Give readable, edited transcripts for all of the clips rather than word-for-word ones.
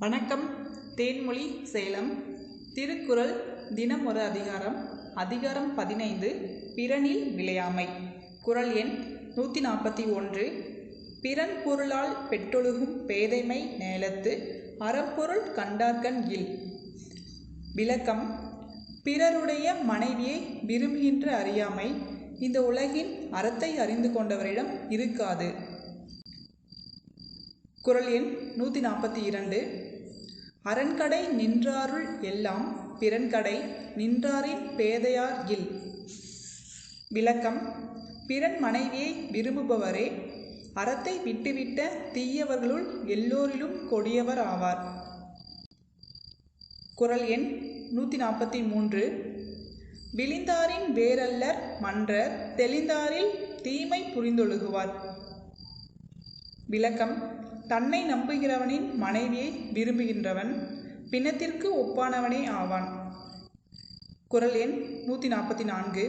வணக்கம். தேன்மொழி சேலம். திருக்குறள் தினம் ஒரு அதிகாரம். அதிகாரம் 15. பிறனில் விளையாமை. குறள் எண் 141. பிறன் பொருளால் பெற்றொழுகும் பேதைமை நேலத்து அறப்பொருள் கண்டார்கண் இல். விளக்கம். பிறருடைய மனைவியை விரும்புகின்ற அறியாமை இந்த உலகின் அறத்தை அறிந்து கொண்டவரிடம் இருக்காது. குறள் எண் 142. அரண்கடை நின்றாருள் எல்லாம் பிறன்கடை நின்றாரின் பேதையார் இல். விளக்கம். பிறன் மனைவியை விரும்புபவரே அறத்தை விட்டுவிட்ட தீயவர்களுள் எல்லோரிலும் கொடியவர் ஆவார். குறள் எண் 143. விழிந்தாரின் வேரல்லர் மன்றர் தெளிந்தாரில் தீமை புரிந்தொழுகுவார். விளக்கம். தன்னை நம்புகிறவனின் மனைவியை விரும்புகின்றவன் பிணத்திற்கு ஒப்பானவனே ஆவான். குறள் எண் 144.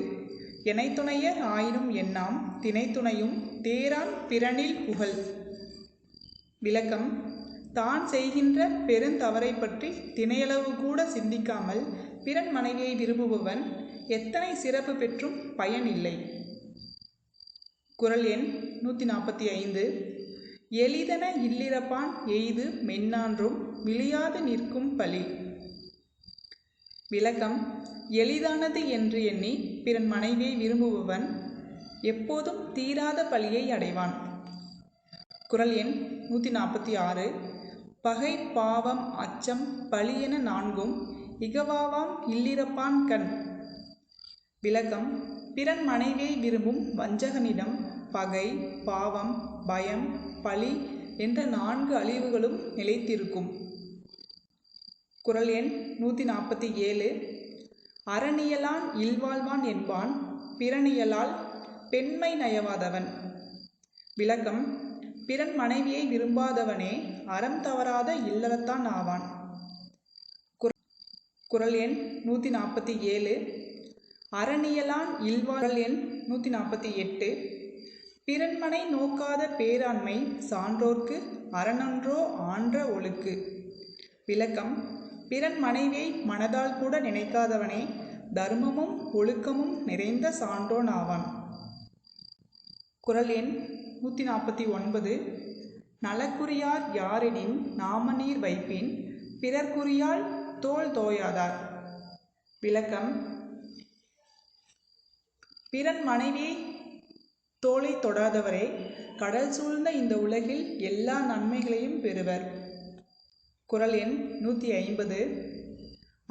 எனைத்துணையர் ஆயினும் எண்ணாம் தினைத்துணையும் தேரான் பிறனில் புகழ். விளக்கம். தான் செய்கின்ற பெருந்தவறை பற்றி தினையளவு கூட சிந்திக்காமல் பிறன் மனைவியை விரும்புபவன் எத்தனை சிறப்பு பெற்றும் பயன் இல்லை. குறள் எண் 145. எளிதன இல்லிரப்பான் எய்து மென்னான்றும் விழியாது நிற்கும் பழி. விளக்கம். எளிதானது என்று எண்ணி பிறன் மனைவியை விரும்புபவன் எப்போதும் தீராத பழியை அடைவான். குறள் எண் 146. பகை பாவம் அச்சம் பழி என நான்கும் இகவாவாம் இல்லிரப்பான் கண். விளக்கம். பிறன் மனைவியை விரும்பும் வஞ்சகனிடம் பகை பாவம் பயம் பழி என்ற 4 அழிவுகளும் நிலைத்திருக்கும். குறள் எண் 147. அறனியலான் இல்வாழ்வான் என்பான் பிறனியலால் பெண்மை நயவாதவன். விளக்கம். பிறன் மனைவியை விரும்பாதவனே அறம் தவறாத இல்லறத்தான் ஆவான். குறள் எண் 147. அறனியலான் இல்வாழ். எண் 148. பிறன்மனை நோக்காத பேராண்மை சான்றோர்க்கு அறனன்றோ ஆன்ற ஒழுக்கு. விளக்கம். பிறன் மனைவியை மனதால் கூட நினைக்காதவனே தர்மமும் ஒழுக்கமும் நிறைந்த சான்றோன் ஆவான். குறள் எண் 149. நலக்குரியார் யாரெனின் நாமநீர் வைப்பின் பிறர்க்குரியால் தோள் தோயாதார். விளக்கம். பிறன் மனைவியை தோளை தொடாதவரே கடல் சூழ்ந்த இந்த உலகில் எல்லா நன்மைகளையும் பெறுவர். குறள் எண் 150.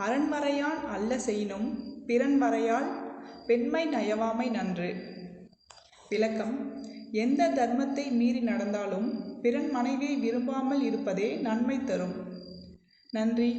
அரண்மறையான் அல்ல செய்யினும் பிறன் வரையால் பெண்மை நயவாமை நன்று. விளக்கம். எந்த தர்மத்தை மீறி நடந்தாலும் பிறன் மனைவியை விரும்பாமல் இருப்பதே நன்மை தரும். நன்றி.